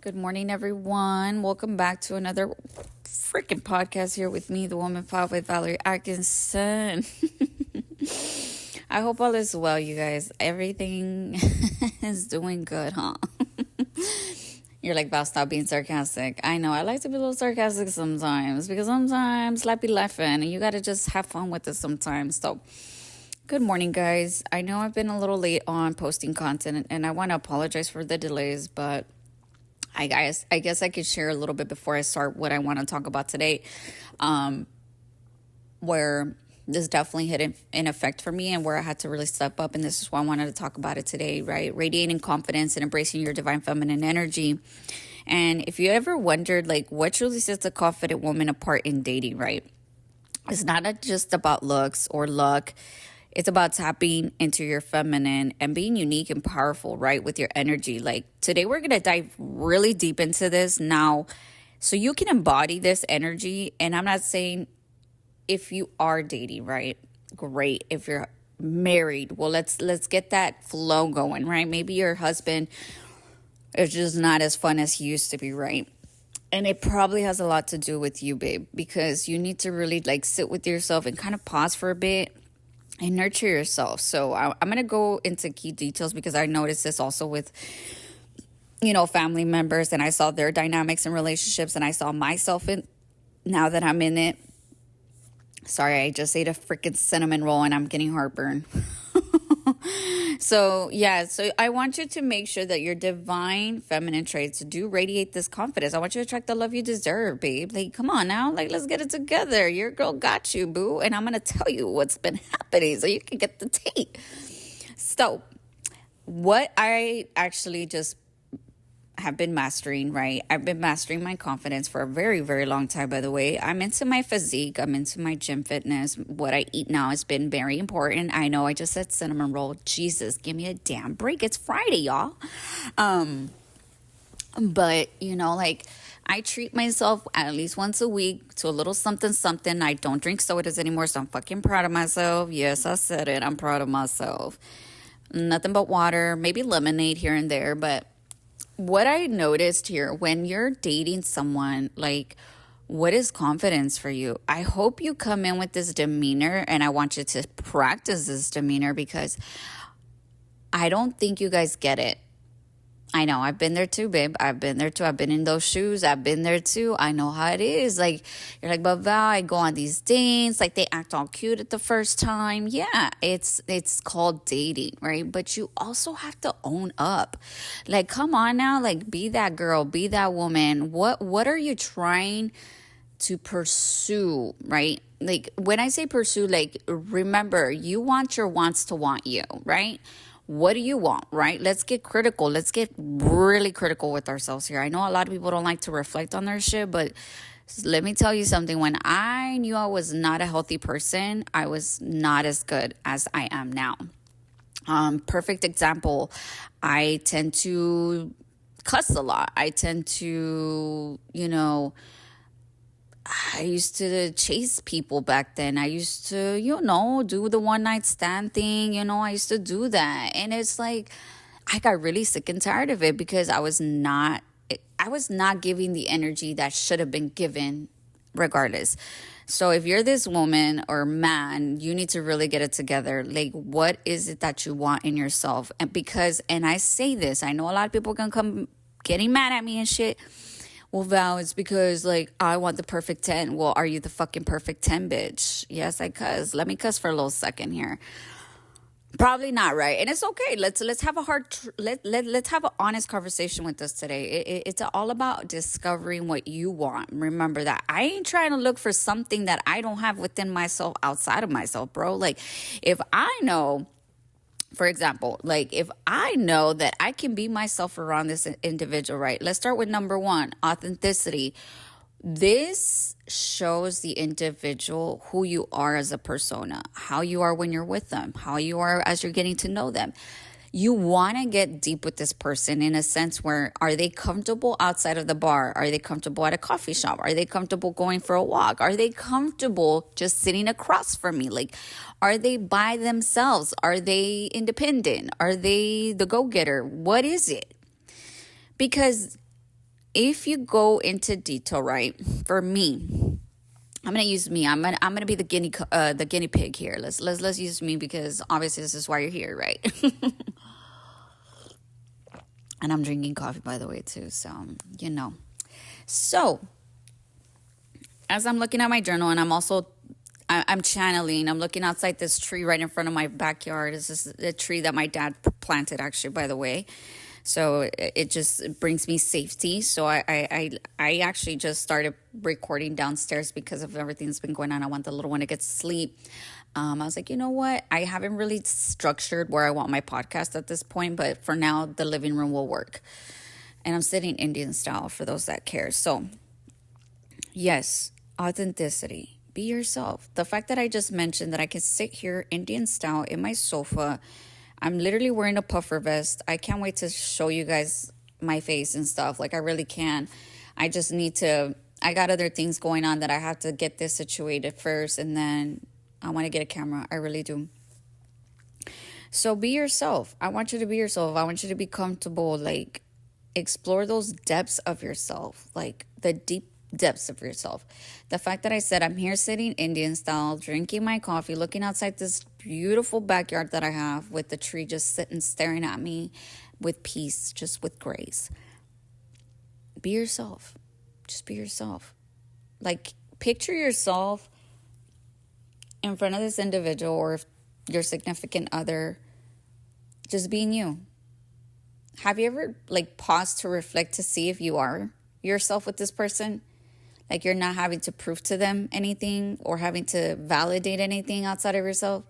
Good morning, everyone. Welcome back to another freaking podcast here with me, the Woman Pop with Valerie Atkinson. I hope all is well, you guys. Everything is doing good, huh? You're like, Val, stop being sarcastic. I know, I like to be a little sarcastic sometimes because sometimes life be laughing and you got to just have fun with it sometimes. So, good morning, guys. I know I've been a little late on posting content and I want to apologize for the delays, but I guess I could share a little bit before I start what I want to talk about today, where this definitely had an effect for me and where I had to really step up. And this is why I wanted to talk about it today, right? Radiating confidence and embracing your divine feminine energy. And if you ever wondered, like, what truly sets a confident woman apart in dating, right? It's not just about looks or luck. It's about tapping into your feminine and being unique and powerful, right, with your energy. Like today, we're going to dive really deep into this now so you can embody this energy. And I'm not saying if you are dating, right, great. If you're married, well, let's get that flow going, right? Maybe your husband is just not as fun as he used to be, right? And it probably has a lot to do with you, babe, because you need to really like sit with yourself and kind of pause for a bit and nurture yourself. So I'm going to go into key details because I noticed this also with, family members, and I saw their dynamics and relationships, and I saw myself in now that I'm in it. Sorry, I just ate a freaking cinnamon roll and I'm getting heartburn. So I want you to make sure that your divine feminine traits do radiate this confidence. I want you to attract the love you deserve, babe. Like, come on now. Like, let's get it together. Your girl got you, boo. And I'm going to tell you what's been happening so you can get the tea. So, what I actually just have been mastering, right? I've been mastering my confidence for a very, very long time, by the way. I'm into my physique. I'm into my gym fitness. What I eat now has been very important. I know I just said cinnamon roll. Jesus, give me a damn break. It's Friday, y'all. But, I treat myself at least once a week to a little something, something. I don't drink sodas anymore, so I'm fucking proud of myself. Yes, I said it. I'm proud of myself. Nothing but water, maybe lemonade here and there, but what I noticed here, when you're dating someone, like, what is confidence for you? I hope you come in with this demeanor, and I want you to practice this demeanor because I don't think you guys get it. I know, I've been there too, babe. I've been there too. I've been in those shoes. I've been there too. I know how it is. Like, you're like, but Val, I go on these dates. Like, they act all cute at the first time. Yeah, it's called dating, right? But you also have to own up. Like, come on now. Like, be that girl. Be that woman. What are you trying to pursue, right? Like, when I say pursue, like, remember, you want your wants to want you, right? What do you want, right? Let's get critical. Let's get really critical with ourselves here. I know a lot of people don't like to reflect on their shit, but let me tell you something. When I knew I was not a healthy person, I was not as good as I am now. Perfect example. I tend to cuss a lot. I tend to, I used to chase people back then. I used to, do the one night stand thing. I used to do that. And it's like, I got really sick and tired of it because I was not giving the energy that should have been given regardless. So if you're this woman or man, you need to really get it together. Like, what is it that you want in yourself? And I say this, I know a lot of people can come getting mad at me and shit. Well, Val, it's because, like, I want the perfect 10. Well, are you the fucking perfect 10, bitch? Yes, I cuss. Let me cuss for a little second here. Probably not, right? And it's okay. Let's have let's have an honest conversation with us today. It's all about discovering what you want. Remember that. I ain't trying to look for something that I don't have within myself, outside of myself, bro. Like, if I know, for example, like, if I know that I can be myself around this individual, right? Let's start with number one, authenticity. This shows the individual who you are as a persona, how you are when you're with them, how you are as you're getting to know them. You want to get deep with this person in a sense where, are they comfortable outside of the bar? Are they comfortable at a coffee shop? Are they comfortable going for a walk? Are they comfortable just sitting across from me? Like, are they by themselves? Are they independent? Are they the go-getter? What is it? Because if you go into detail, right, for me, I'm gonna use me. I'm gonna be the guinea pig here. Let's use me because obviously this is why you're here, right? And I'm drinking coffee, by the way, too. So you know. So as I'm looking at my journal, and I'm channeling. I'm looking outside this tree right in front of my backyard. This is a tree that my dad planted, actually, by the way. So it just brings me safety. So I actually just started recording downstairs because of everything that's been going on. I want the little one to get sleep. I was like, you know what? I haven't really structured where I want my podcast at this point, but for now, the living room will work. And I'm sitting Indian style for those that care. So yes, authenticity. Be yourself. The fact that I just mentioned that I can sit here Indian style in my sofa. I'm literally wearing a puffer vest. I can't wait to show you guys my face and stuff. Like, I really can. I just need to, I got other things going on that I have to get this situated first. And then I want to get a camera. I really do. So be yourself. I want you to be yourself. I want you to be comfortable. Like, explore those depths of yourself. Like, the deep depths of yourself. The fact that I said I'm here sitting Indian style, drinking my coffee, looking outside this beautiful backyard that I have with the tree just sitting staring at me with peace, just with grace. Be yourself. Just be yourself. Like, picture yourself in front of this individual or your significant other, just being you. Have you ever like paused to reflect to see if you are yourself with this person? Like, you're not having to prove to them anything or having to validate anything outside of yourself.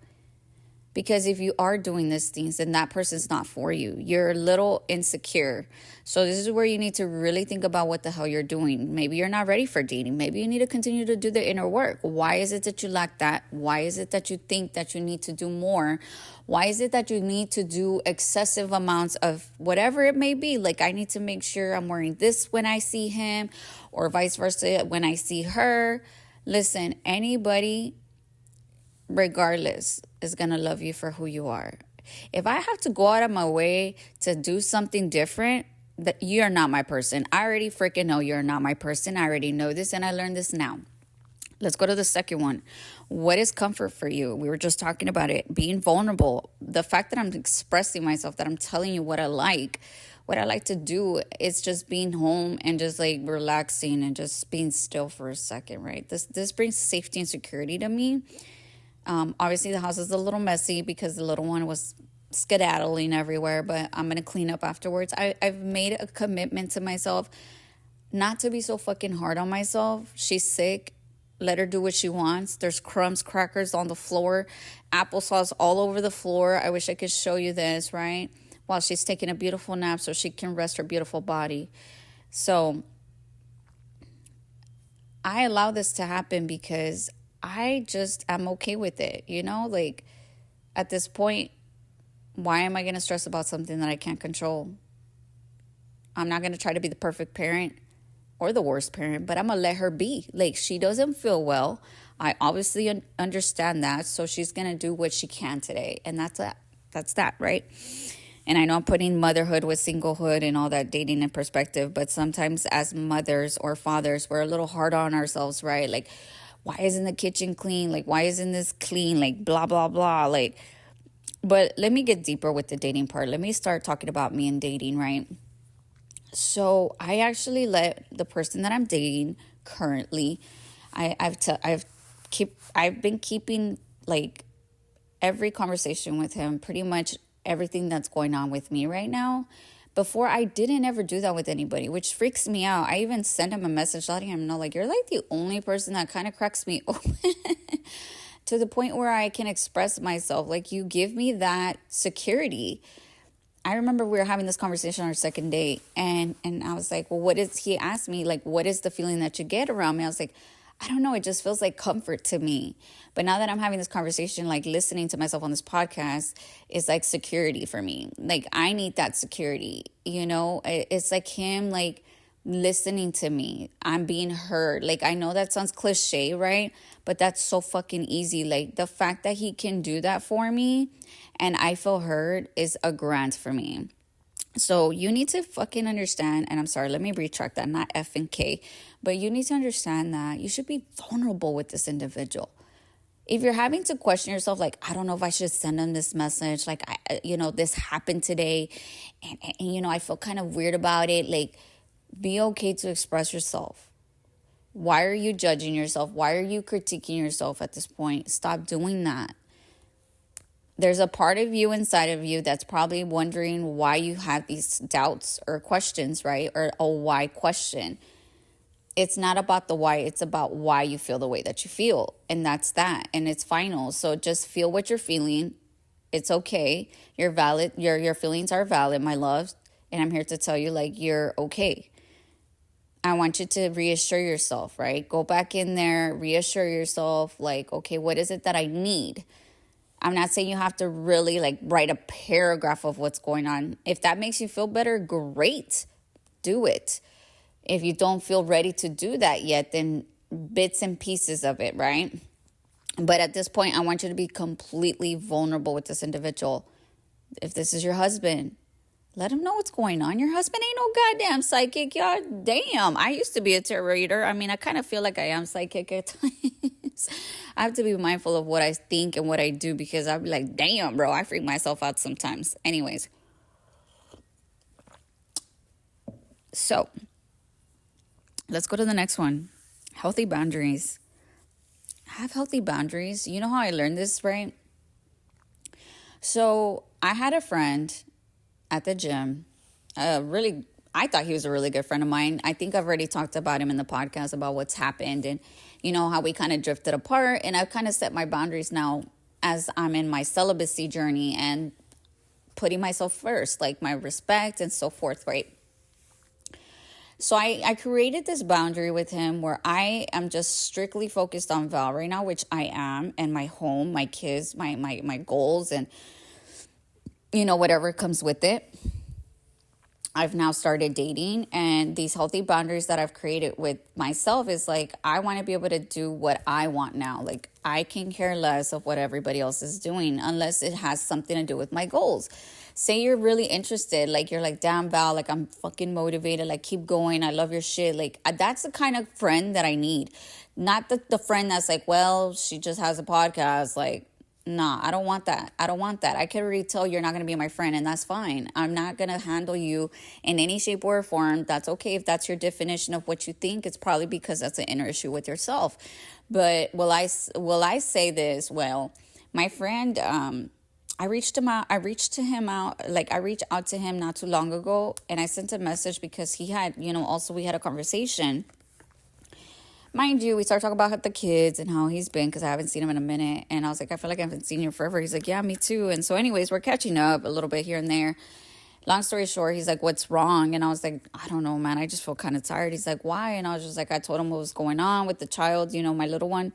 Because if you are doing these things, then that person's not for you. You're a little insecure. So this is where you need to really think about what the hell you're doing. Maybe you're not ready for dating. Maybe you need to continue to do the inner work. Why is it that you lack that? Why is it that you think that you need to do more? Why is it that you need to do excessive amounts of whatever it may be? Like, I need to make sure I'm wearing this when I see him, or vice versa when I see her. Listen, anybody, regardless, is going to love you for who you are. If I have to go out of my way to do something different, that you're not my person. I already freaking know you're not my person. I already know this, and I learned this now. Let's go to the second one. What is comfort for you? We were just talking about it. Being vulnerable. The fact that I'm expressing myself, that I'm telling you what I like to do, is just being home and just like relaxing and just being still for a second, right? This brings safety and security to me. Obviously, the house is a little messy because the little one was skedaddling everywhere, but I'm going to clean up afterwards. I've made a commitment to myself not to be so fucking hard on myself. She's sick. Let her do what she wants. There's crumbs, crackers on the floor, applesauce all over the floor. I wish I could show you this, right? While she's taking a beautiful nap so she can rest her beautiful body. So I allow this to happen because I'm okay with it, you know? Like, at this point, why am I going to stress about something that I can't control? I'm not going to try to be the perfect parent or the worst parent, but I'm going to let her be. Like, she doesn't feel well. I obviously understand that, so she's going to do what she can today, and that's that. That's that, right? And I know I'm putting motherhood with singlehood and all that dating in perspective, but sometimes as mothers or fathers, we're a little hard on ourselves, right? Like, why isn't the kitchen clean? Like, why isn't this clean? Like, blah, blah, blah. Like, but let me get deeper with the dating part. Let me start talking about me and dating, right? So I actually let the person that I'm dating currently, I've been keeping like every conversation with him, pretty much everything that's going on with me right now. Before, I didn't ever do that with anybody, which freaks me out. I even sent him a message letting him know, like, you're like the only person that kind of cracks me open to the point where I can express myself. Like, you give me that security. I remember we were having this conversation on our second date, and I was like, well, he asked me, like, what is the feeling that you get around me? I was like, I don't know. It just feels like comfort to me. But now that I'm having this conversation, like listening to myself on this podcast, is like security for me. Like, I need that security, you know? It's like him, like, listening to me. I'm being heard. Like, I know that sounds cliche, right? But that's so fucking easy. Like, the fact that he can do that for me and I feel heard is a grant for me. So you need to fucking understand, and I'm sorry, let me retract that, not F and K, but you need to understand that you should be vulnerable with this individual. If you're having to question yourself, like, I don't know if I should send them this message, like, this happened today, and I feel kind of weird about it, like, be okay to express yourself. Why are you judging yourself? Why are you critiquing yourself at this point? Stop doing that. There's a part of you inside of you that's probably wondering why you have these doubts or questions, right? Or a why question. It's not about the why, it's about why you feel the way that you feel. And that's that. And it's final. So just feel what you're feeling. It's okay. You're valid. Your feelings are valid, my love. And I'm here to tell you, like, you're okay. I want you to reassure yourself, right? Go back in there, reassure yourself, like, okay, what is it that I need? I'm not saying you have to really like write a paragraph of what's going on. If that makes you feel better, great. Do it. If you don't feel ready to do that yet, then bits and pieces of it, right? But at this point, I want you to be completely vulnerable with this individual. If this is your husband, let him know what's going on. Your husband ain't no goddamn psychic. Y'all, damn. I used to be a tarot reader. I mean, I kind of feel like I am psychic at times. I have to be mindful of what I think and what I do because I'll be like, damn, bro, I freak myself out sometimes. Anyways. So, let's go to the next one. Healthy boundaries. Have healthy boundaries. You know how I learned this, right? So, I had a friend at the gym. I thought he was a really good friend of mine. I think I've already talked about him in the podcast about what's happened and, how we kind of drifted apart. And I've kind of set my boundaries now as I'm in my celibacy journey and putting myself first, like my respect and so forth, right? So I created this boundary with him where I am just strictly focused on Val right now, which I am, and my home, my kids, my goals, and whatever comes with it. I've now started dating, and these healthy boundaries that I've created with myself is like, I want to be able to do what I want now. Like, I can care less of what everybody else is doing unless it has something to do with my goals. Say you're really interested, like you're like, damn, Val, like I'm fucking motivated, like keep going, I love your shit. Like, that's the kind of friend that I need. Not the friend that's like, well, she just has a podcast, like, nah, I don't want that. I don't want that. I can already tell you're not going to be my friend, and that's fine. I'm not going to handle you in any shape or form. That's okay if that's your definition of what you think. It's probably because that's an inner issue with yourself. But will I say this? Well, my friend, I reached out to him not too long ago, and I sent a message because he had, also we had a conversation. Mind you, we started talking about the kids and how he's been because I haven't seen him in a minute. And I was like, I feel like I haven't seen you forever. He's like, yeah, me too. And so anyways, we're catching up a little bit here and there. Long story short, he's like, what's wrong? And I was like, I don't know, man. I just feel kind of tired. He's like, why? And I was just like, I told him what was going on with the child, my little one.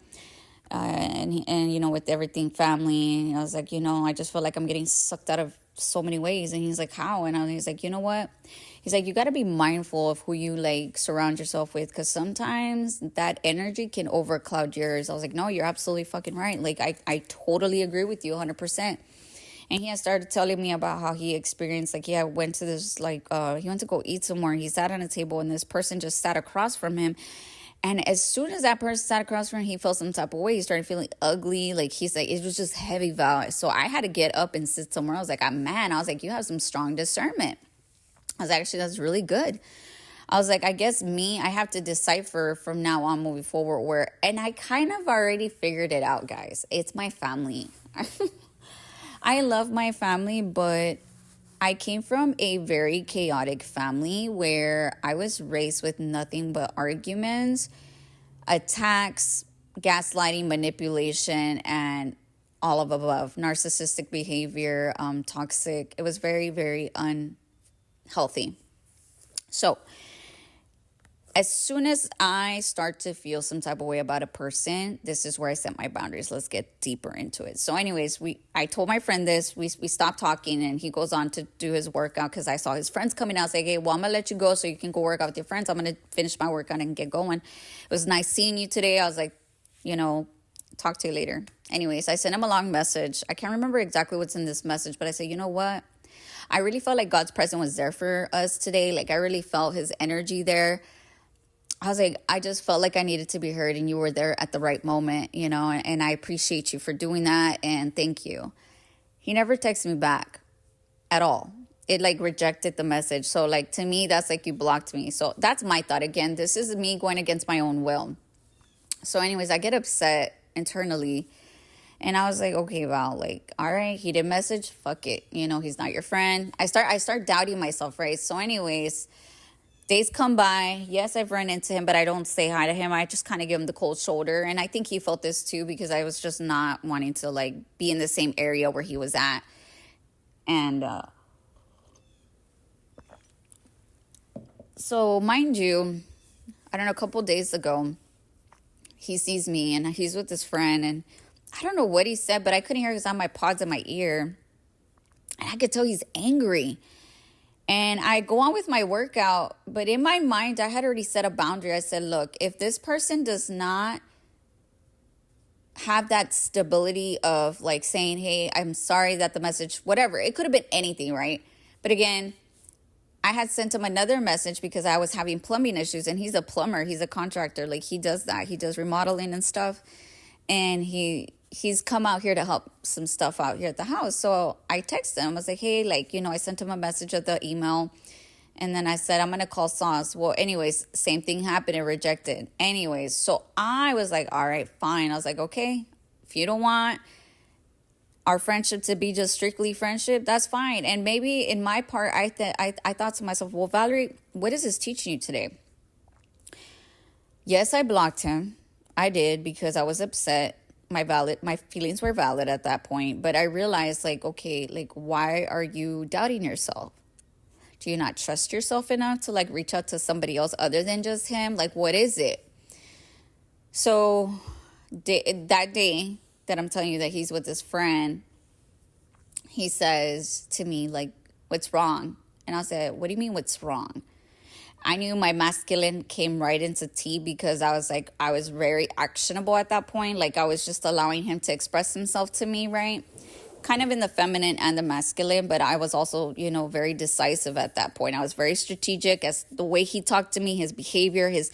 And with everything family. And I was like, I just feel like I'm getting sucked out of so many ways. And he's like, how? And he's like, you know what? He's like, you got to be mindful of who you like surround yourself with, because sometimes that energy can overcloud yours. I was like, no, you're absolutely fucking right. Like, I totally agree with you 100%. And he had started telling me about how he experienced, like, he went to this, like, he went to go eat somewhere. He sat on a table and this person just sat across from him. And as soon as that person sat across from him, he felt some type of way. He started feeling ugly. Like, he's like, it was just heavy vibes. So I had to get up and sit somewhere. I was like, I'm mad. I was like, you have some strong discernment. I was like, actually, that's really good. I was like, I guess I have to decipher from now on moving forward and I kind of already figured it out, guys. It's my family. I love my family, but I came from a very chaotic family where I was raised with nothing but arguments, attacks, gaslighting, manipulation, and all of above. Narcissistic behavior, toxic. It was very, very unhealthy. So as soon as I start to feel some type of way about a person, this is where I set my boundaries. Let's get deeper into it. So anyways, I told my friend this. We stopped talking, and he goes on to do his workout because I saw his friends coming out. I was like, hey, well, I'm going to let you go so you can go work out with your friends. I'm going to finish my workout and get going. It was nice seeing you today. I was like, talk to you later. Anyways, I sent him a long message. I can't remember exactly what's in this message, but I said, you know what? I really felt like God's presence was there for us today. Like I really felt his energy there. I was like, I just felt like I needed to be heard, and you were there at the right moment, and I appreciate you for doing that, and thank you. He never texted me back at all. It like rejected the message. So like to me, that's like you blocked me. So that's my thought. Again, this is me going against my own will. So anyways, I get upset internally, and I was like, okay, Val, like, all right, he didn't message, fuck it. He's not your friend. I start doubting myself, right? So anyways, days come by. Yes, I've run into him, but I don't say hi to him. I just kind of give him the cold shoulder. And I think he felt this too, because I was just not wanting to like be in the same area where he was at. And so mind you, I don't know, a couple days ago, he sees me and he's with his friend, and I don't know what he said, but I couldn't hear because I had my pods in my ear. And I could tell he's angry. And I go on with my workout, but in my mind, I had already set a boundary. I said, look, if this person does not have that stability of like saying, hey, I'm sorry that the message, whatever, it could have been anything, right? But again, I had sent him another message because I was having plumbing issues, and he's a plumber. He's a contractor. Like he does that. He does remodeling and stuff. And he's come out here to help some stuff out here at the house. So I texted him. I was like, hey, like, I sent him a message of the email. And then I said, I'm going to call Sauce. Well, anyways, same thing happened. It rejected. Anyways, so I was like, all right, fine. I was like, okay, if you don't want our friendship to be just strictly friendship, that's fine. And maybe in my part, I thought to myself, well, Valerie, what is this teaching you today? Yes, I blocked him. I did, because I was upset. My feelings were valid at that point. But I realized, like, okay, like, why are you doubting yourself? Do you not trust yourself enough to like reach out to somebody else other than just him? Like, what is it? So that day that I'm telling you that he's with his friend, he says to me, like, what's wrong? And I said, what do you mean what's wrong? I knew my masculine came right into T, because I was very actionable at that point. Like I was just allowing him to express himself to me, right? Kind of in the feminine and the masculine, but I was also, very decisive at that point. I was very strategic as the way he talked to me, his behavior, his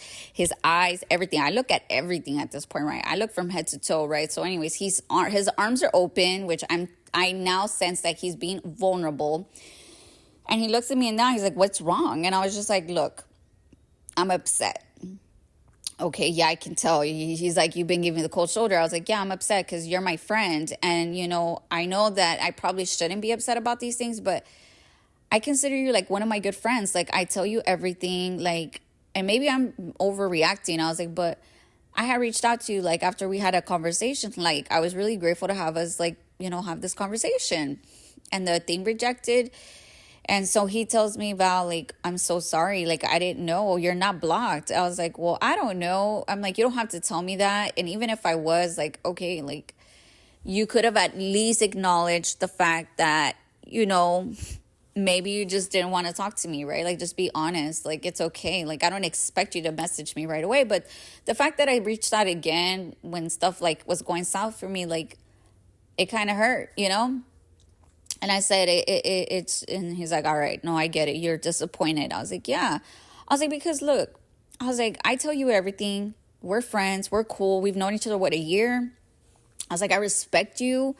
eyes, everything. I look at everything at this point, right? I look from head to toe, right? So anyways, his arms are open, which I now sense that he's being vulnerable. And he looks at me and now he's like, what's wrong? And I was just like, look, I'm upset. Okay, yeah, I can tell. He's like, you've been giving me the cold shoulder. I was like, yeah, I'm upset because you're my friend. And, I know that I probably shouldn't be upset about these things, but I consider you like one of my good friends. Like, I tell you everything, like, and maybe I'm overreacting. I was like, but I had reached out to you, like, after we had a conversation. Like, I was really grateful to have us, like, have this conversation. And the thing rejected. And so he tells me, Val, like, I'm so sorry. Like, I didn't know. You're not blocked. I was like, well, I don't know. I'm like, you don't have to tell me that. And even if I was, like, okay, like, you could have at least acknowledged the fact that, maybe you just didn't want to talk to me, right? Like, just be honest. Like, it's okay. Like, I don't expect you to message me right away. But the fact that I reached out again when stuff, like, was going south for me, like, it kind of hurt, And I said, it's, and he's like, all right, no, I get it. You're disappointed. I was like, yeah. I was like, because look, I was like, I tell you everything. We're friends. We're cool. We've known each other, a year? I was like, I respect you.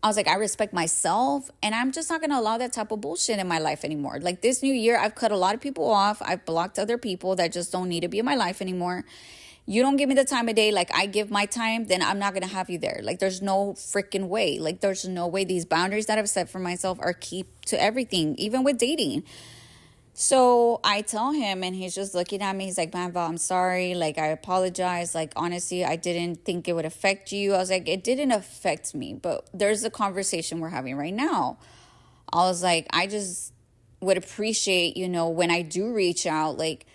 I was like, I respect myself. And I'm just not going to allow that type of bullshit in my life anymore. Like this new year, I've cut a lot of people off. I've blocked other people that just don't need to be in my life anymore. You don't give me the time of day like I give my time, then I'm not going to have you there. Like, there's no freaking way. Like, there's no way. These boundaries that I've set for myself are key to everything, even with dating. So I tell him, and he's just looking at me. He's like, man, Val, I'm sorry. Like, I apologize. Like, honestly, I didn't think it would affect you. I was like, it didn't affect me, but there's a conversation we're having right now. I was like, I just would appreciate, when I do reach out, like,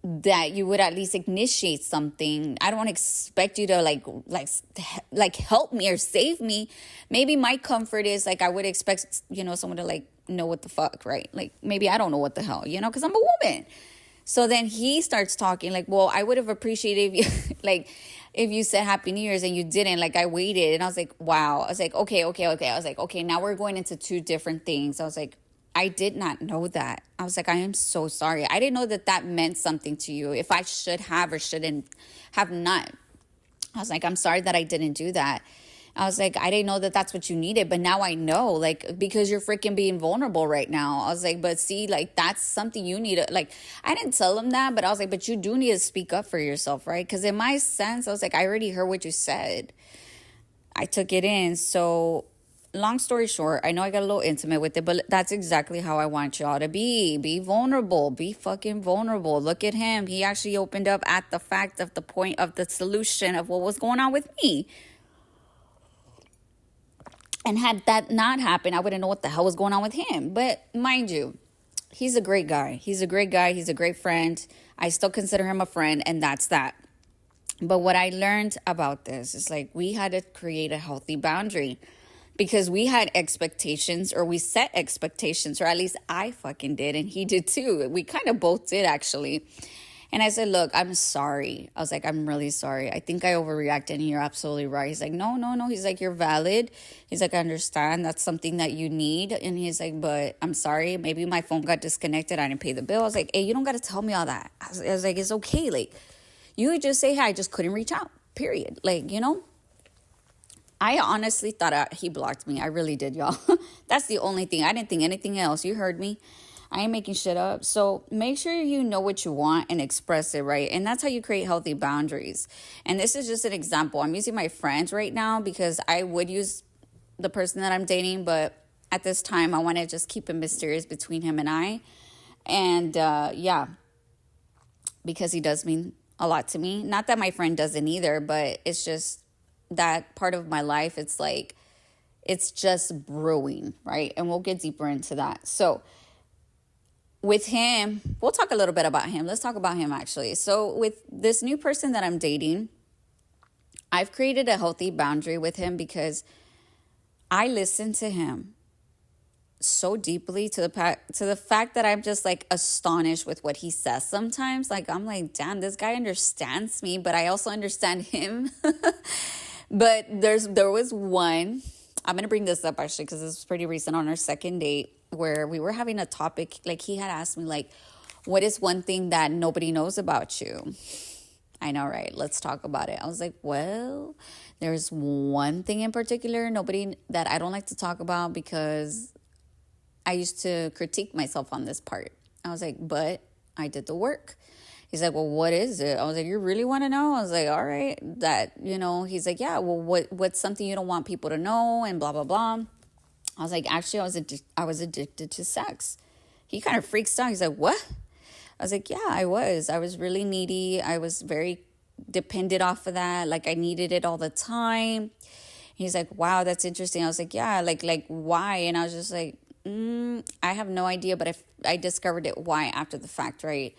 that you would at least initiate something. I don't expect you to like help me or save me. Maybe my comfort is like I would expect, someone to like know what the fuck, right? Like maybe I don't know what the hell, because I'm a woman. So then he starts talking like, well, I would have appreciated if you, like, if you said Happy New Year's and you didn't. Like, I waited. And I was like, wow. I was like, okay. I was like, okay, now we're going into two different things. I was like, I did not know that. I was like, I am so sorry. I didn't know that that meant something to you. If I should have or shouldn't have not. I was like, I'm sorry that I didn't do that. I was like, I didn't know that that's what you needed, but now I know, like, because you're freaking being vulnerable right now. I was like, but see, like, that's something you need to, like, I didn't tell him that, but I was like, but you do need to speak up for yourself, right? Because in my sense, I was like, I already heard what you said. I took it in. So, long story short, I know I got a little intimate with it, but that's exactly how I want y'all to be. Be vulnerable. Be fucking vulnerable. Look at him. He actually opened up at the fact of the point of the solution of what was going on with me. And had that not happened, I wouldn't know what the hell was going on with him. But mind you, he's a great guy. He's a great guy. He's a great friend. I still consider him a friend, and that's that. But what I learned about this is like we had to create a healthy boundary because we had expectations, or we set expectations, or at least I fucking did, and he did too. We kind of both did, actually. And I said, look, I'm sorry. I was like, I'm really sorry. I think I overreacted, and you're absolutely right. He's like, no. He's like, you're valid. He's like, I understand. That's something that you need. And he's like, but I'm sorry. Maybe my phone got disconnected. I didn't pay the bill. I was like, hey, you don't got to tell me all that. I was like, it's okay. Like, you would just say, hey, I just couldn't reach out, period. Like, you know, I honestly thought he blocked me. I really did, y'all. That's the only thing. I didn't think anything else. You heard me. I ain't making shit up. So make sure you know what you want and express it, right? And that's how you create healthy boundaries. And this is just an example. I'm using my friends right now because I would use the person that I'm dating, but at this time I want to just keep it mysterious between him and I. And yeah, because he does mean a lot to me. Not that my friend doesn't either, but it's just that part of my life. It's like, it's just brewing, right? And we'll get deeper into that. So with him, we'll talk a little bit about him. Let's talk about him, actually. So with this new person that I'm dating, I've created a healthy boundary with him because I listen to him so deeply to the fact that I'm just like astonished with what he says sometimes. Like, I'm like, damn, this guy understands me, but I also understand him. But there was one, I'm going to bring this up actually because this was pretty recent, on our second date, where we were having a topic. Like, he had asked me, like, what is one thing that nobody knows about you? I know, right? Let's talk about it. I was like, well, there's one thing in particular that I don't like to talk about because I used to critique myself on this part. I was like, but I did the work. He's like, well, what is it? I was like, you really want to know? I was like, all right, that, you know. He's like, yeah, well, what's something you don't want people to know, and blah, blah, blah. I was like, actually, I was addicted to sex. He kind of freaks out. He's like, what? I was like, yeah, I was. I was really needy. I was very dependent off of that. Like, I needed it all the time. He's like, wow, that's interesting. I was like, yeah, like why? And I was just like, I have no idea, but I discovered it why after the fact, right?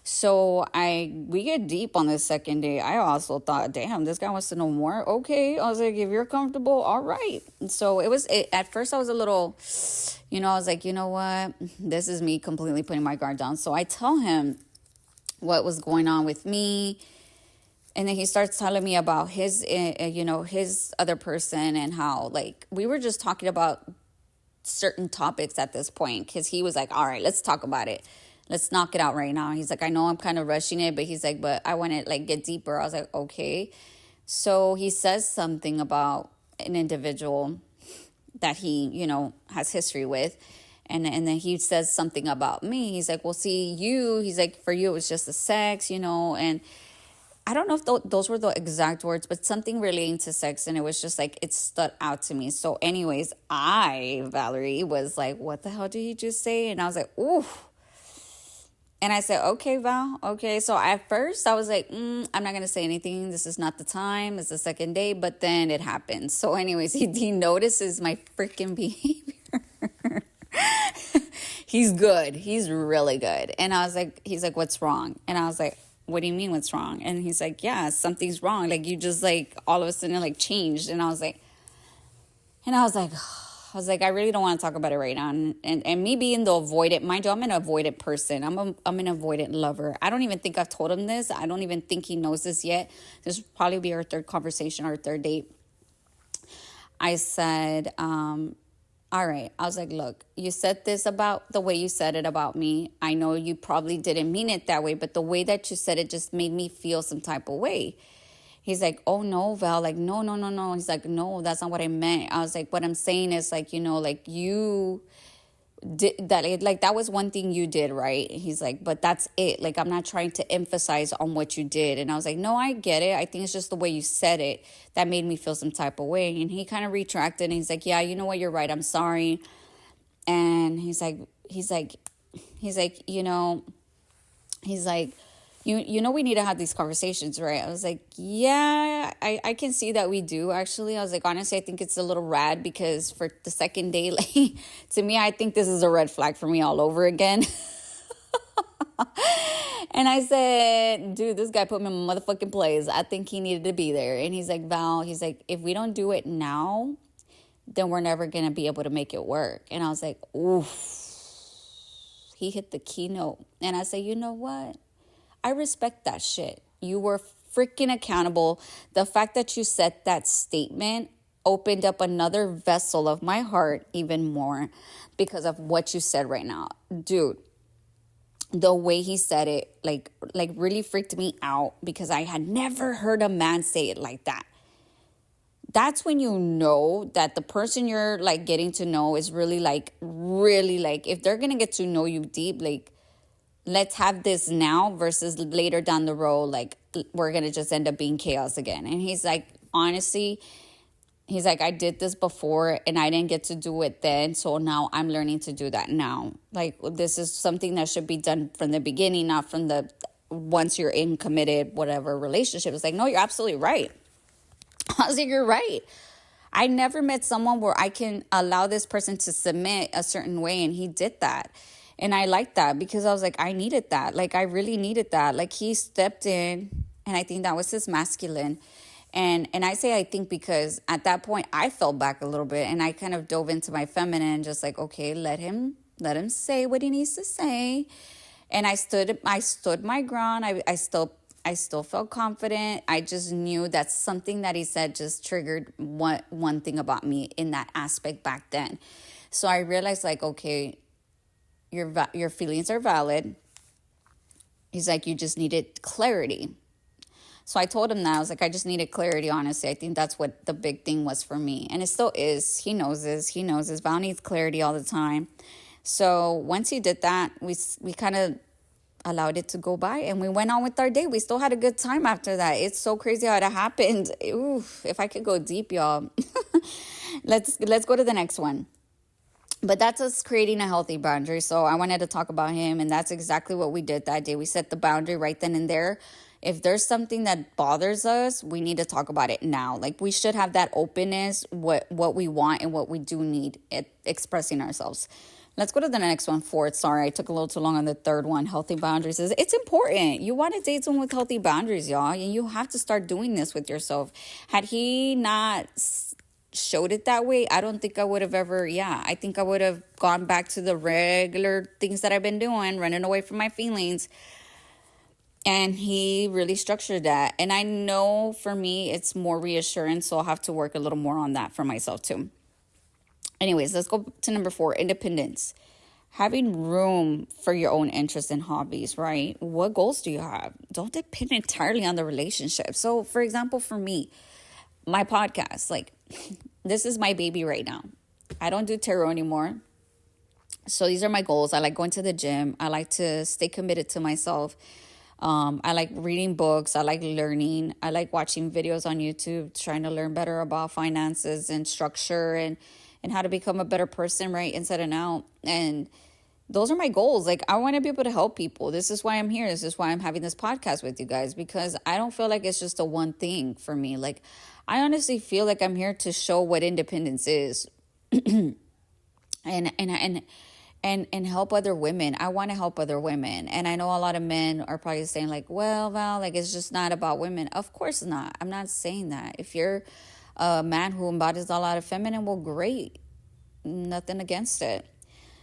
So we get deep on this second day. I also thought, damn, this guy wants to know more. Okay. I was like, if you're comfortable, all right. So at first I was a little, I was like, you know what? This is me completely putting my guard down. So I tell him what was going on with me. And then he starts telling me about his other person, and how, like, we were just talking about certain topics at this point, because he was like, all right, let's talk about it. Let's knock it out right now. He's like, I know I'm kind of rushing it, but he's like, but I want to, like, get deeper. I was like, okay. So he says something about an individual that he, has history with. And then he says something about me. He's like, well, see, he's like, for you, it was just the sex, and I don't know if those were the exact words, but something relating to sex. And it was just like, it stood out to me. So anyways, Valerie, was like, what the hell did he just say? And I was like, ooh. And I said, okay, Val, okay. So at first I was like, I'm not going to say anything. This is not the time. It's the second day. But then it happens. So anyways, he notices my freaking behavior. He's good. He's really good. And he's like, what's wrong? And I was like, what do you mean what's wrong? And he's like, yeah, something's wrong. Like, you just, like, all of a sudden, like, changed. And I was like, I was like, I really don't want to talk about it right now. And me being the avoidant, mind you, I'm an avoidant person. I'm an avoidant lover. I don't even think I've told him this. I don't even think he knows this yet. This will probably be our third conversation, our third date. I said, all right. I was like, look, you said this about the way you said it about me. I know you probably didn't mean it that way, but the way that you said it just made me feel some type of way. He's like, oh no, Val, like, no, no, no, no. He's like, no, that's not what I meant. I was like, what I'm saying is like, like you did that. Like, that was one thing you did, right? He's like, but that's it. Like, I'm not trying to emphasize on what you did. And I was like, no, I get it. I think it's just the way you said it that made me feel some type of way. And he kind of retracted and he's like, yeah, you know what? You're right. I'm sorry. And he's like, he's like, he's like, you know, we need to have these conversations, right? I was like, yeah, I can see that we do, actually. I was like, honestly, I think it's a little rad because for the second day, like, to me, I think this is a red flag for me all over again. And I said, dude, this guy put me in my motherfucking place. I think he needed to be there. And he's like, Val, he's like, if we don't do it now, then we're never going to be able to make it work. And I was like, oof. He hit the keynote. And I said, you know what? I respect that shit. You were freaking accountable. The fact that you said that statement opened up another vessel of my heart even more because of what you said right now. Dude, the way he said it, like really freaked me out because I had never heard a man say it like that. That's when you know that the person you're like getting to know is really like, if they're going to get to know you deep, like, let's have this now versus later down the road, like, we're going to just end up being chaos again. And he's like, honestly, he's like, I did this before and I didn't get to do it then. So now I'm learning to do that now. Like, this is something that should be done from the beginning, not from the once you're in committed, whatever relationship. It's like, no, you're absolutely right. I was like, you're right. I never met someone where I can allow this person to submit a certain way. And he did that. And I liked that because I was like, I needed that. Like, I really needed that. Like, he stepped in, and I think that was his masculine. And I say I think because at that point, I fell back a little bit, and I kind of dove into my feminine, just like, okay, let him say what he needs to say. And I stood my ground. I still felt confident. I just knew that something that he said just triggered one thing about me in that aspect back then. So I realized, like, okay, your feelings are valid. He's like, you just needed clarity. So I told him that. I was like, I just needed clarity, honestly. I think that's what the big thing was for me. And it still is. He knows this. Val needs clarity all the time. So once he did that, we kind of allowed it to go by and we went on with our day. We still had a good time after that. It's so crazy how it happened. Oof, if I could go deep, y'all. Let's go to the next one. But that's us creating a healthy boundary. So I wanted to talk about him, and that's exactly what we did that day. We set the boundary right then and there. If there's something that bothers us, we need to talk about it now. Like, we should have that openness, what we want and what we do need at expressing ourselves. Let's go to the next one. Fourth. Sorry, I took a little too long on the third one. Healthy boundaries. It's important. You want to date someone with healthy boundaries, y'all. And you have to start doing this with yourself. Had he not showed it that way, I don't think I would have ever, I think I would have gone back to the regular things that I've been doing, running away from my feelings. And he really structured that. And I know for me, it's more reassurance. So I'll have to work a little more on that for myself too. Anyways, let's go to number 4, independence. Having room for your own interests and hobbies, right? What goals do you have? Don't depend entirely on the relationship. So, for example, for me, my podcast, like, this is my baby right now. I don't do tarot anymore. So these are my goals. I like going to the gym. I like to stay committed to myself. I like reading books. I like learning. I like watching videos on YouTube, trying to learn better about finances and structure and how to become a better person, right, inside and out. And those are my goals. Like, I want to be able to help people. This is why I'm here. This is why I'm having this podcast with you guys, because I don't feel like it's just a one thing for me. Like, I honestly feel like I'm here to show what independence is and help other women. I want to help other women. And I know a lot of men are probably saying, like, well, Val, like, it's just not about women. Of course not. I'm not saying that. If you're a man who embodies a lot of feminine, well, great. nothing against it.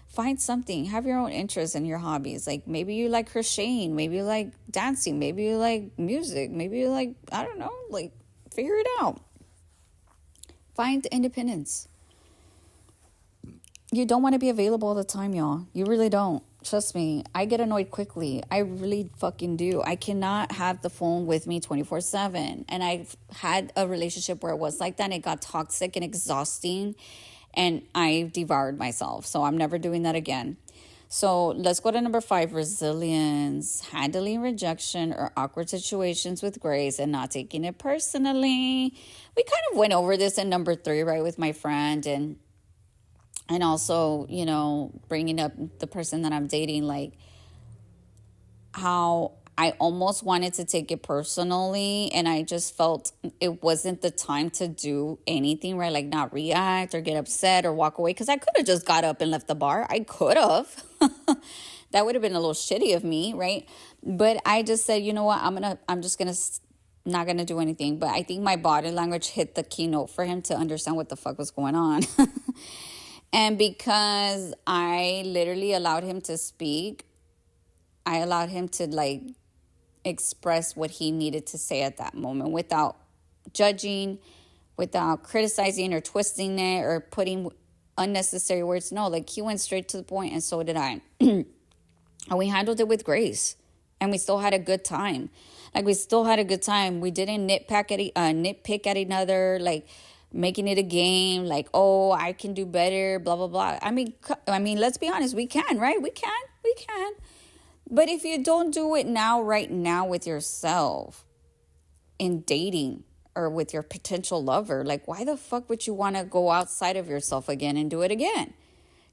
Find something, have your own interests and your hobbies. Like maybe you like crocheting, maybe you like dancing, maybe you like music, maybe you like, I don't know, like figure it out. Find independence. You don't want to be available all the time, y'all. You really don't. Trust me. I get annoyed quickly. I really fucking do. I cannot have the phone with me 24/7. And I've had a relationship where it was like that and it got toxic and exhausting and I devoured myself. So I'm never doing that again. So let's go to number 5, resilience, handling rejection or awkward situations with grace and not taking it personally. We kind of went over this in number 3, right, with my friend, and also, you know, bringing up the person that I'm dating, like how I almost wanted to take it personally and I just felt it wasn't the time to do anything, right? Like not react or get upset or walk away, because I could have just got up and left the bar. I could have. That would have been a little shitty of me, right? But I just said, you know what, I'm just gonna not gonna do anything. But I think my body language hit the keynote for him to understand what the fuck was going on. And because I literally allowed him to speak, I allowed him to like express what he needed to say at that moment without judging, without criticizing or twisting it or putting unnecessary words. No, like he went straight to the point, and so did I. And we handled it with grace, and we still had a good time. Like we still had a good time. We didn't nitpick at another, like making it a game, like, oh, I can do better, blah blah blah. I mean, let's be honest, we can, right? We can. But if you don't do it now, right now with yourself in dating or with your potential lover, like why the fuck would you want to go outside of yourself again and do it again?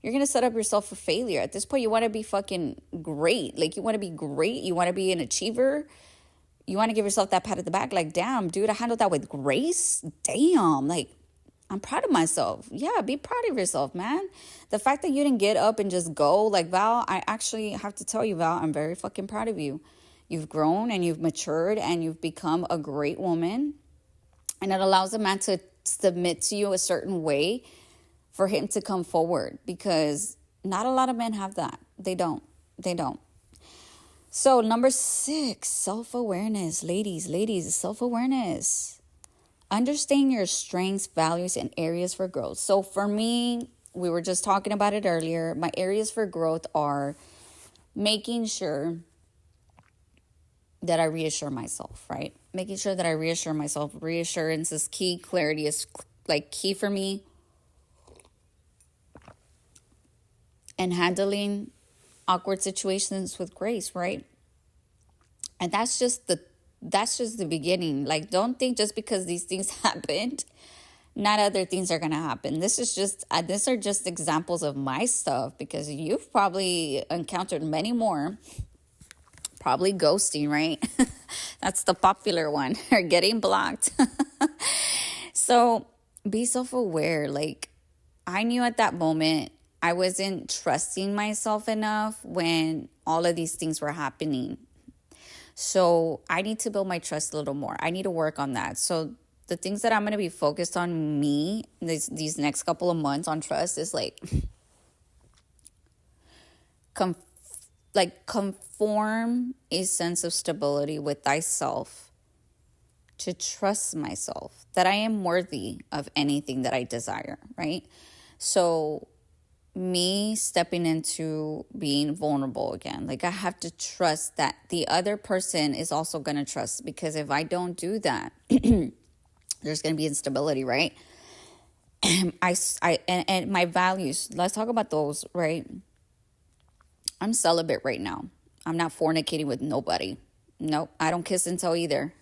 You're going to set up yourself for failure. At this point, you want to be fucking great. Like you want to be great. You want to be an achiever. You want to give yourself that pat at the back. Like, damn, dude, I handled that with grace. Damn, like I'm proud of myself. Yeah, be proud of yourself, man. The fact that you didn't get up and just go, like, Val, I actually have to tell you, Val, I'm very fucking proud of you. You've grown and you've matured and you've become a great woman. And it allows a man to submit to you a certain way for him to come forward, because not a lot of men have that. They don't. So number 6, self-awareness. Ladies, self-awareness. Understand your strengths, values, and areas for growth. So for me, we were just talking about it earlier. My areas for growth are making sure that I reassure myself, right? Making sure that I reassure myself. Reassurance is key. Clarity is like key for me. And handling awkward situations with grace, right? And that's just the beginning. Like, don't think just because these things happened, not other things are going to happen. These are just examples of my stuff, because you've probably encountered many more. Probably ghosting, right? That's the popular one, or getting blocked. So be self-aware. Like, I knew at that moment I wasn't trusting myself enough when all of these things were happening. So I need to build my trust a little more. I need to work on that. So the things that I'm going to be focused on me these next couple of months on trust is like conform a sense of stability with thyself, to trust myself that I am worthy of anything that I desire, right? So me stepping into being vulnerable again, like I have to trust that the other person is also going to trust, because if I don't do that, there's going to be instability, right? And and my values, let's talk about those, right? I'm celibate right now. I'm not fornicating with nobody. Nope, I don't kiss and tell either.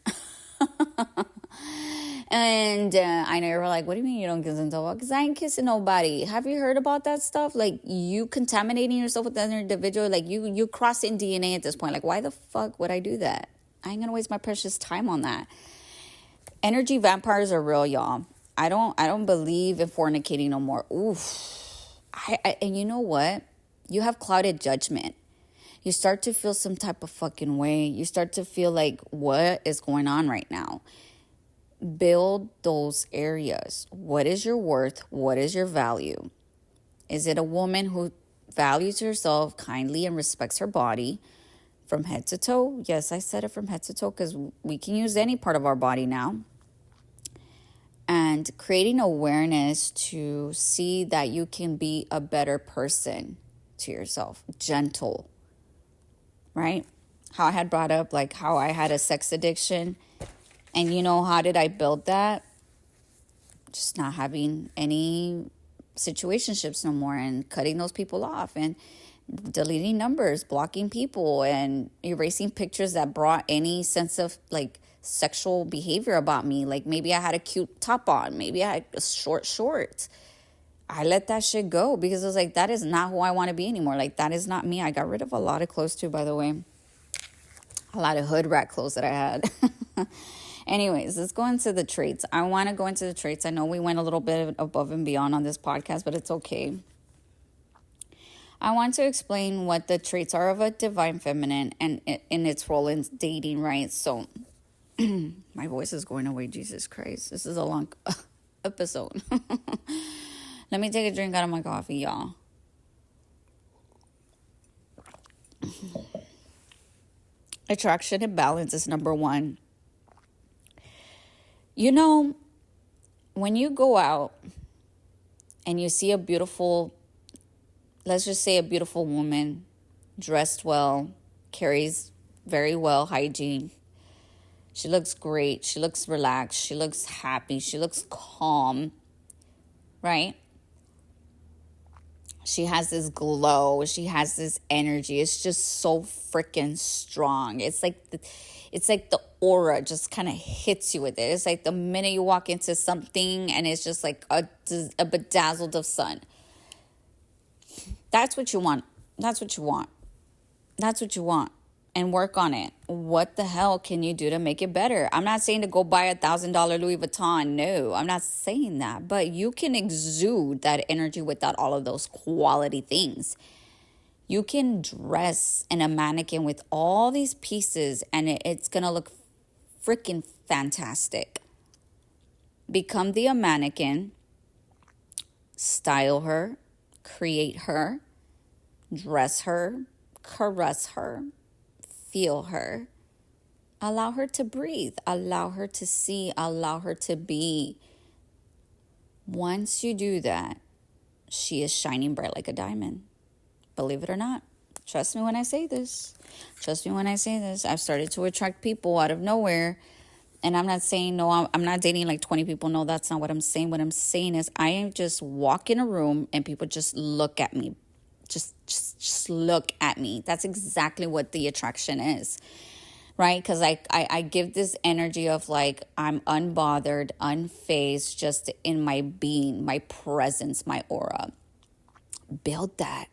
And I know you're like, what do you mean you don't kiss and tell? Because I ain't kissing nobody. Have you heard about that stuff? Like, you contaminating yourself with another individual, like you crossing DNA at this point. Like, why the fuck would I do that? I ain't gonna waste my precious time on that. Energy vampires are real, y'all. I don't believe in fornicating no more. Oof. And you know what? You have clouded judgment. You start to feel some type of fucking way. You start to feel like, what is going on right now? Build those areas. What is your worth? What is your value? Is it a woman who values herself kindly and respects her body from head to toe? Yes, I said it from head to toe because we can use any part of our body now. And creating awareness to see that you can be a better person to yourself, gentle, right? How I had brought up like how I had a sex addiction. And how did I build that? Just not having any situationships no more and cutting those people off and deleting numbers, blocking people, and erasing pictures that brought any sense of like sexual behavior about me. Like maybe I had a cute top on, maybe I had a short shorts. I let that shit go because I was like, that is not who I want to be anymore. Like that is not me. I got rid of a lot of clothes too, by the way. A lot of hood rat clothes that I had. Anyways, let's go into the traits. I want to go into the traits. I know we went a little bit above and beyond on this podcast, but it's okay. I want to explain what the traits are of a divine feminine and in its role in dating, right? So, my voice is going away. Jesus Christ. This is a long episode. Let me take a drink out of my coffee, y'all. Attraction and balance is number one. When you go out and you see a beautiful, let's just say a beautiful woman, dressed well, carries very well hygiene. She looks great. She looks relaxed. She looks happy. She looks calm, right? She has this glow. She has this energy. It's just so freaking strong. It's like the aura just kind of hits you with it. It's like the minute you walk into something and it's just like a bedazzled of sun. That's what you want. That's what you want. That's what you want. And work on it. What the hell can you do to make it better? I'm not saying to go buy $1,000 Louis Vuitton. No, I'm not saying that. But you can exude that energy without all of those quality things. You can dress in a mannequin with all these pieces and it's going to look freaking fantastic. Become the mannequin. Style her. Create her. Dress her. Caress her. Feel her. Allow her to breathe. Allow her to see. Allow her to be. Once you do that, she is shining bright like a diamond. Believe it or not. Trust me when I say this. Trust me when I say this. I've started to attract people out of nowhere. And I'm not saying, no, I'm not dating like 20 people. No, that's not what I'm saying. What I'm saying is I just walk in a room and people just look at me. Just look at me. That's exactly what the attraction is, right? Because I give this energy of like I'm unbothered, unfazed, just in my being, my presence, my aura. Build that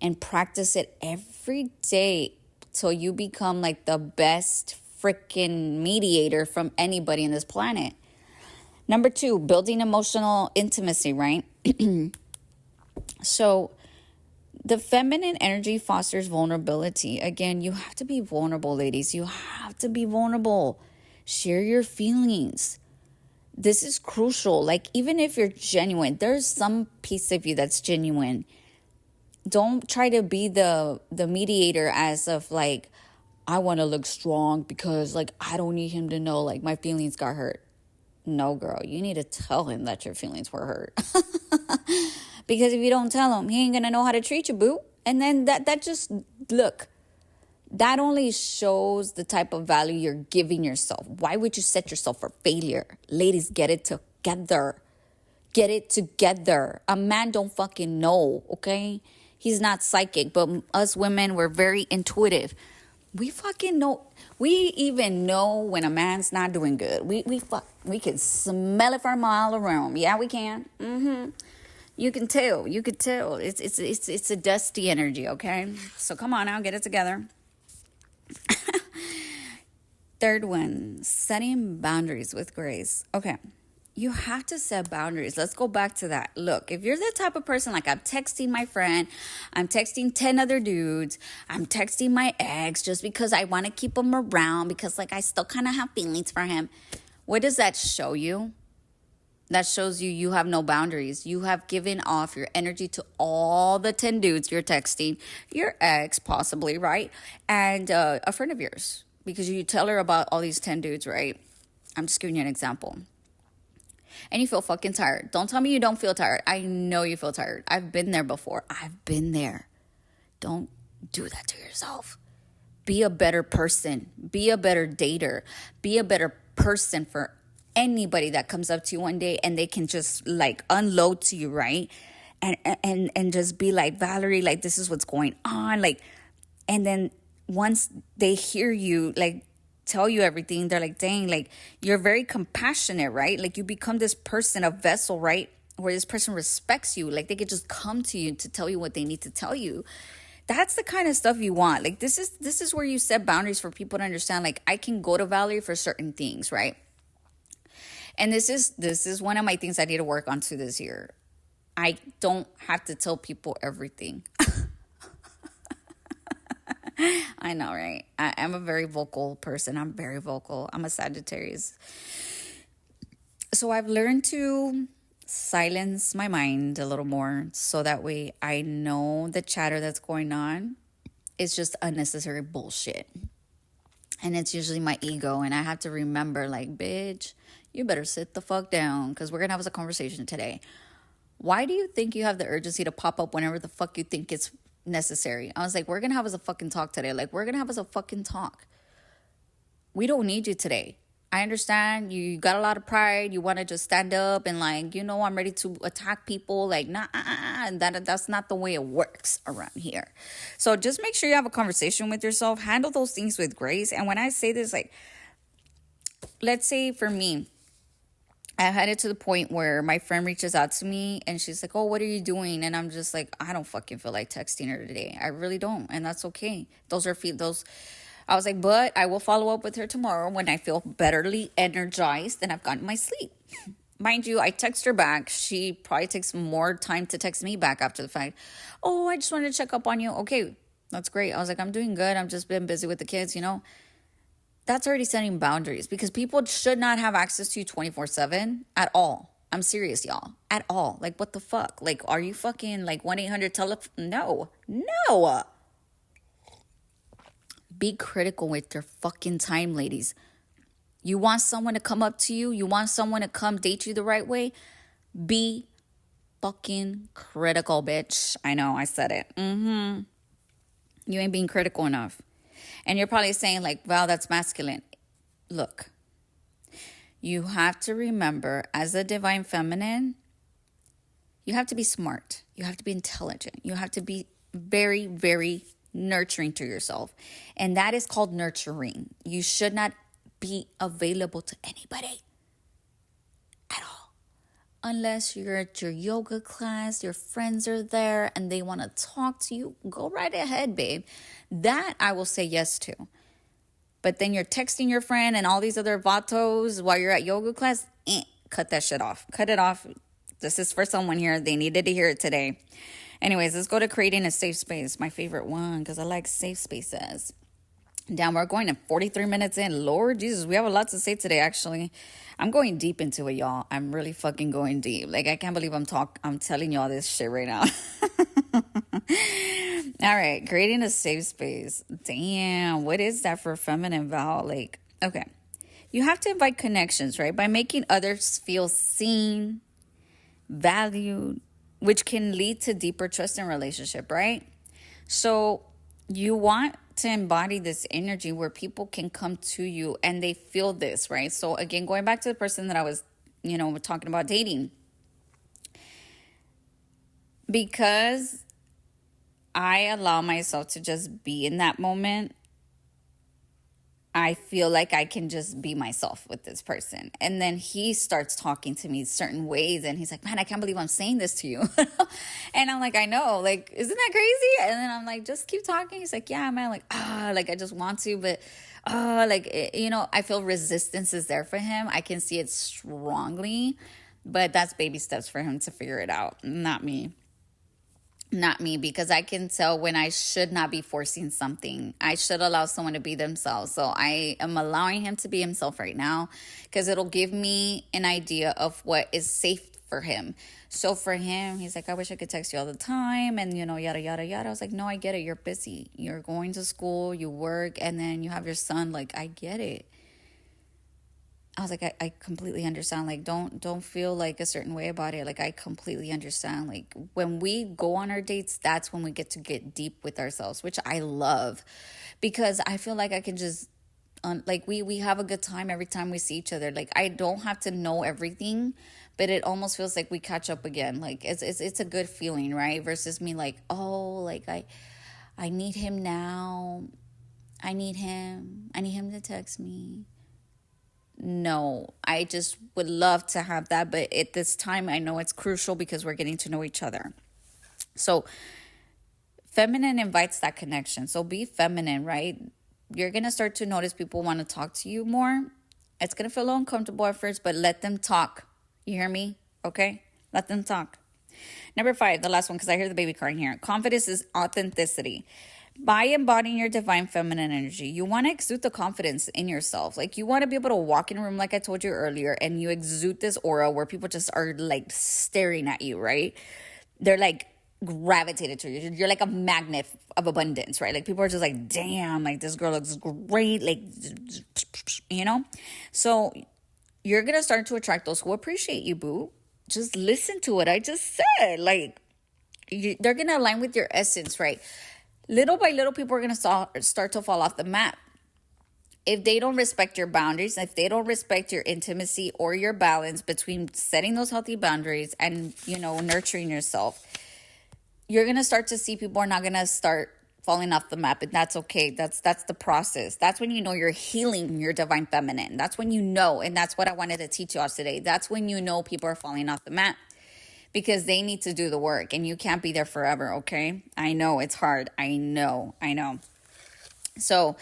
and practice it every day till you become like the best freaking mediator from anybody in this planet. Number 2, building emotional intimacy, right? So the feminine energy fosters vulnerability. Again, you have to be vulnerable, ladies. You have to be vulnerable. Share your feelings. This is crucial. Like, even if you're genuine, there's some piece of you that's genuine. Don't try to be the mediator as of like, I want to look strong because like I don't need him to know like my feelings got hurt. No, girl, you need to tell him that your feelings were hurt. Because if you don't tell him, he ain't going to know how to treat you, boo. And then that just, look, that only shows the type of value you're giving yourself. Why would you set yourself for failure? Ladies, get it together. Get it together. A man don't fucking know, okay? He's not psychic, but us women, we're very intuitive. We fucking know. We even know when a man's not doing good. We can smell it from a mile around. Yeah, we can. You can tell. You could tell. It's a dusty energy, okay? So come on now, get it together. Third one, setting boundaries with grace. Okay. You have to set boundaries. Let's go back to that. Look, if you're the type of person like I'm texting my friend, I'm texting 10 other dudes, I'm texting my ex just because I want to keep him around because like I still kind of have feelings for him. What does that show you? That shows you have no boundaries. You have given off your energy to all the 10 dudes you're texting, your ex, possibly, right? And a friend of yours, because you tell her about all these 10 dudes, right? I'm just giving you an example. And you feel fucking tired. Don't tell me you don't feel tired. I know you feel tired. I've been there before. I've been there. Don't do that to yourself. Be a better person. Be a better dater. Be a better person for anybody that comes up to you one day and they can just like unload to you, right? And just be like, Valerie, like this is what's going on. Like, and then once they hear you like tell you everything, they're like, dang, like you're very compassionate, right? Like you become this person, a vessel, right? Where this person respects you. Like they could just come to you to tell you what they need to tell you. That's the kind of stuff you want. Like this is where you set boundaries for people to understand. Like I can go to Valerie for certain things, right? And this is one of my things I need to work on to this year. I don't have to tell people everything. I know, right? I'm a very vocal person. I'm very vocal. I'm a Sagittarius. So I've learned to silence my mind a little more so that way I know the chatter that's going on is just unnecessary bullshit. And it's usually my ego. And I have to remember, like, bitch, you better sit the fuck down because we're going to have a conversation today. Why do you think you have the urgency to pop up whenever the fuck you think it's necessary? I was like, we're going to have us a fucking talk today. Like, we're going to have us a fucking talk. We don't need you today. I understand you got a lot of pride. You want to just stand up and like, you know, I'm ready to attack people. Like, nah, and that's not the way it works around here. So just make sure you have a conversation with yourself. Handle those things with grace. And when I say this, like, let's say for me, I had it to the point where my friend reaches out to me and she's like, oh, what are you doing? And I'm just like, I don't fucking feel like texting her today. I really don't. And that's okay. I was like, but I will follow up with her tomorrow when I feel betterly energized and I've gotten my sleep. Mind you, I text her back. She probably takes more time to text me back after the fact. Oh, I just wanted to check up on you. Okay, that's great. I was like, I'm doing good. I've just been busy with the kids, you know. That's already setting boundaries because people should not have access to you 24/7 at all. I'm serious, y'all. At all. Like, what the fuck? Like, are you fucking like 1-800 telephone? No. Be critical with your fucking time, ladies. You want someone to come up to you? You want someone to come date you the right way? Be fucking critical, bitch. I know, I said it. You ain't being critical enough. And you're probably saying like, wow, that's masculine. Look, you have to remember as a divine feminine, you have to be smart. You have to be intelligent. You have to be very, very nurturing to yourself. And that is called nurturing. You should not be available to anybody at all. Unless you're at your yoga class, your friends are there and they want to talk to you, go right ahead, babe. That I will say yes to. But then you're texting your friend and all these other vatos while you're at yoga class, cut that shit off. Cut it off. This is for someone here. They needed to hear it today. Anyways, let's go to creating a safe space. My favorite one because I like safe spaces. Damn, we're going to 43 minutes in. Lord Jesus, we have a lot to say today, actually. I'm going deep into it, y'all. I'm really fucking going deep. Like, I can't believe I'm telling y'all this shit right now. All right, creating a safe space. Damn, what is that for feminine, Val? Like, okay. You have to invite connections, right? By making others feel seen, valued, which can lead to deeper trust in relationship, right? So you want to embody this energy where people can come to you and they feel this, right? So again, going back to the person that I was, talking about dating. Because I allow myself to just be in that moment, I feel like I can just be myself with this person. And then he starts talking to me certain ways and he's like, man, I can't believe I'm saying this to you. And I'm like, I know, like, isn't that crazy? And then I'm like, just keep talking. He's like, yeah, man, like, I just want to, but I feel resistance is there for him. I can see it strongly, but that's baby steps for him to figure it out, not me. not me, because I can tell when I should not be forcing something. I should allow someone to be themselves. So I am allowing him to be himself right now because it'll give me an idea of what is safe for him. So for him, he's like, I wish I could text you all the time and, yada, yada, yada. I was like, no, I get it. You're busy. You're going to school, you work, and then you have your son. Like, I get it. I was like, I completely understand. Like, don't feel like a certain way about it. Like, I completely understand. Like, when we go on our dates, that's when we get deep with ourselves, which I love, because I feel like I can just like we have a good time every time we see each other. Like, I don't have to know everything, but it almost feels like we catch up again. Like, it's a good feeling, right? Versus me like, oh, like I need him now. I need him to text me. No, I just would love to have that, but at this time I know it's crucial because we're getting to know each other. So feminine invites that connection. So be feminine, right? You're going to start to notice people want to talk to you more. It's going to feel a little uncomfortable at first, but let them talk. You hear me? Okay? Let them talk. Number 5, the last one, because I hear the baby crying here. Confidence is authenticity. By embodying your divine feminine energy, you want to exude the confidence in yourself. Like, you want to be able to walk in a room, like I told you earlier, and you exude this aura where people just are like staring at you, right? They're like gravitated to you. You're like a magnet of abundance, right? Like, people are just like, damn, like, this girl looks great. Like, So you're going to start to attract those who appreciate you, boo. Just listen to what I just said. Like, they're going to align with your essence, right? Little by little, people are going to start to fall off the map. If they don't respect your boundaries, if they don't respect your intimacy or your balance between setting those healthy boundaries and, nurturing yourself, you're going to start to see people are not going to start falling off the map. And that's okay. That's the process. That's when you're healing your divine feminine. That's when and that's what I wanted to teach you all today. That's when people are falling off the map. Because they need to do the work and you can't be there forever, okay? I know it's hard. I know. So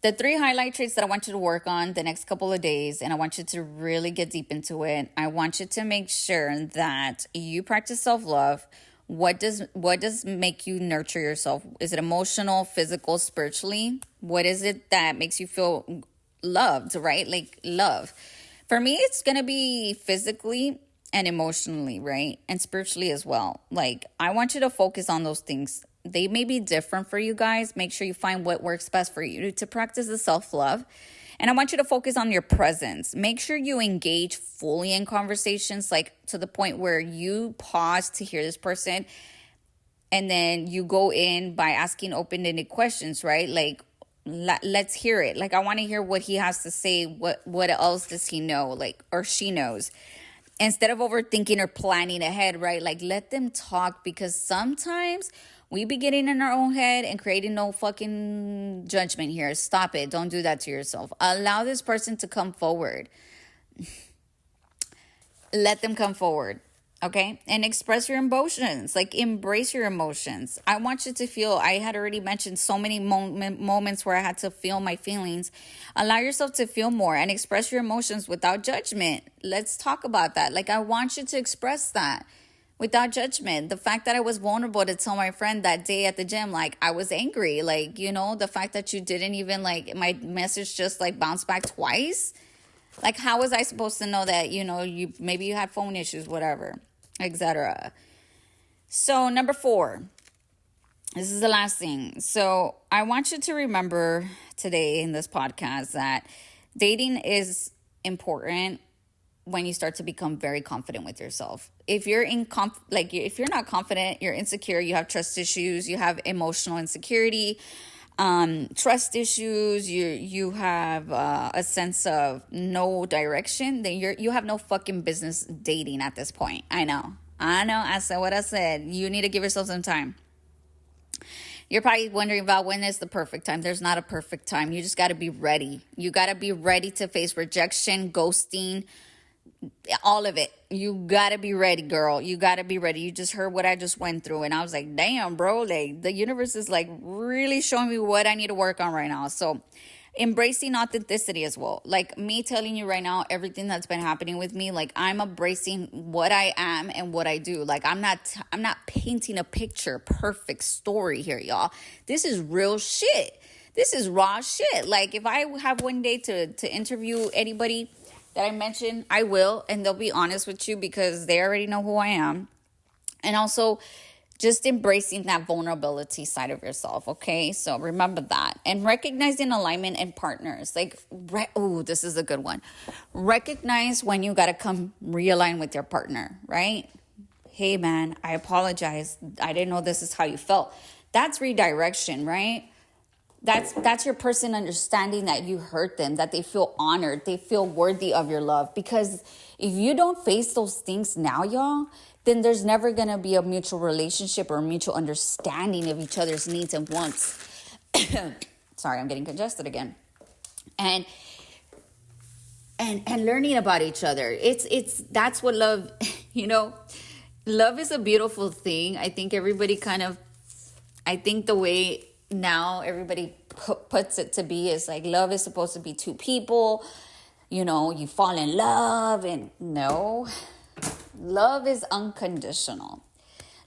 the 3 highlight traits that I want you to work on the next couple of days, and I want you to really get deep into it. I want you to make sure that you practice self-love. What does make you nurture yourself? Is it emotional, physical, spiritually? What is it that makes you feel loved, right? Like, love. For me, it's going to be physically and emotionally, right? And spiritually as well. Like, I want you to focus on those things. They may be different for you guys. Make sure you find what works best for you to practice the self-love. And I want you to focus on your presence. Make sure you engage fully in conversations, like to the point where you pause to hear this person. And then you go in by asking open-ended questions, right? Like, let's hear it. Like, I want to hear what he has to say. What else does he know? Like, or she knows. Instead of overthinking or planning ahead, right? Like, let them talk, because sometimes we be getting in our own head and creating no fucking judgment here. Stop it. Don't do that to yourself. Allow this person to come forward. Let them come forward. Okay? And express your emotions. Like, embrace your emotions. I want you to feel, I had already mentioned so many moments where I had to feel my feelings. Allow yourself to feel more and express your emotions without judgment. Let's talk about that. Like, I want you to express that without judgment. The fact that I was vulnerable to tell my friend that day at the gym, like, I was angry. Like, the fact that you didn't even, like, my message just, like, bounced back twice. Like, how was I supposed to know that, maybe you had phone issues, whatever, etc. So number 4, this is the last thing. So I want you to remember today in this podcast that dating is important when you start to become very confident with yourself. If you're if you're not confident, you're insecure, you have trust issues, you have emotional insecurity, trust issues, you have a sense of no direction, then you have no fucking business dating at this point. I know. I said what I said. You need to give yourself some time. You're probably wondering about when is the perfect time. There's not a perfect time. You just got to be ready. You got to be ready to face rejection, ghosting, all of it. You got to be ready, girl. You got to be ready. You just heard what I just went through. And I was like, damn, bro, like, the universe is like really showing me what I need to work on right now. So embracing authenticity as well. Like me telling you right now, everything that's been happening with me, like I'm embracing what I am and what I do. Like I'm not painting a picture perfect story here, y'all. This is real shit. This is raw shit. Like if I have one day to interview anybody that I mentioned, I will, and they'll be honest with you because they already know who I am. And also just embracing that vulnerability side of yourself, okay? So remember that. And recognizing alignment in partners. Like, this is a good one. Recognize when you got to come realign with your partner, right? Hey, man, I apologize. I didn't know this is how you felt. That's redirection, right? That's your person understanding that you hurt them, that they feel honored, they feel worthy of your love. Because if you don't face those things now, y'all, then there's never going to be a mutual relationship or a mutual understanding of each other's needs and wants. Sorry, I'm getting congested again. And learning about each other. That's what love, love is a beautiful thing. I think the way now everybody puts it to be is like love is supposed to be two people, you fall in love, and no, love is unconditional.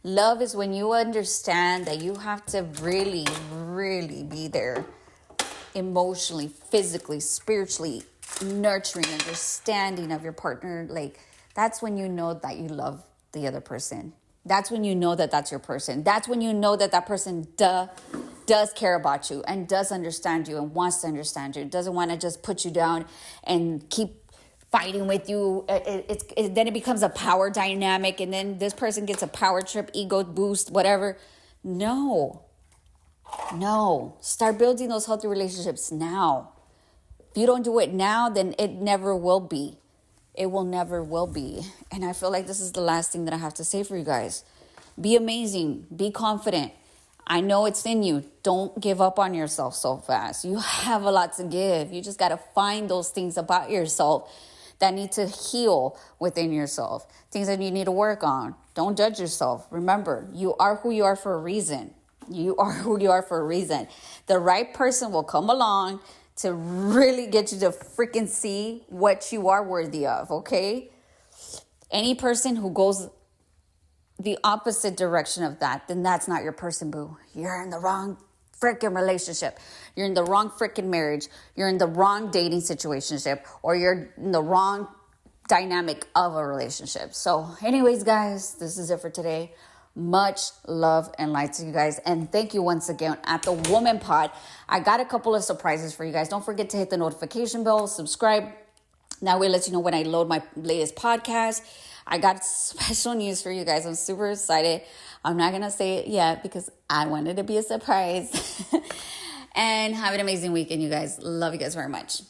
Love is when you understand that you have to really, really be there emotionally, physically, spiritually, nurturing, understanding of your partner. Like that's when you know that you love the other person. That's when you know that that's your person. That's when you know that that person does care about you and does understand you and wants to understand you. It doesn't want to just put you down and keep fighting with you. Then it becomes a power dynamic, and then this person gets a power trip, ego boost, whatever. No. Start building those healthy relationships now. If you don't do it now, then it never will be. It will never will be. And I feel like this is the last thing that I have to say for you guys. Be amazing. Be confident. I know it's in you. Don't give up on yourself so fast. You have a lot to give. You just got to find those things about yourself that need to heal within yourself. Things that you need to work on. Don't judge yourself. Remember, you are who you are for a reason. You are who you are for a reason. The right person will come along to really get you to freaking see what you are worthy of, okay? Any person who goes the opposite direction of that, then that's not your person, boo. You're in the wrong freaking relationship. You're in the wrong freaking marriage. You're in the wrong dating situationship, or you're in the wrong dynamic of a relationship. So anyways, guys, this is it for today. Much love and light to you guys. And thank you once again at the Woman Pod. I got a couple of surprises for you guys. Don't forget to hit the notification bell, subscribe. That way it lets you know when I load my latest podcast. I got special news for you guys. I'm super excited. I'm not going to say it yet because I want it to be a surprise. And have an amazing weekend, you guys. Love you guys very much.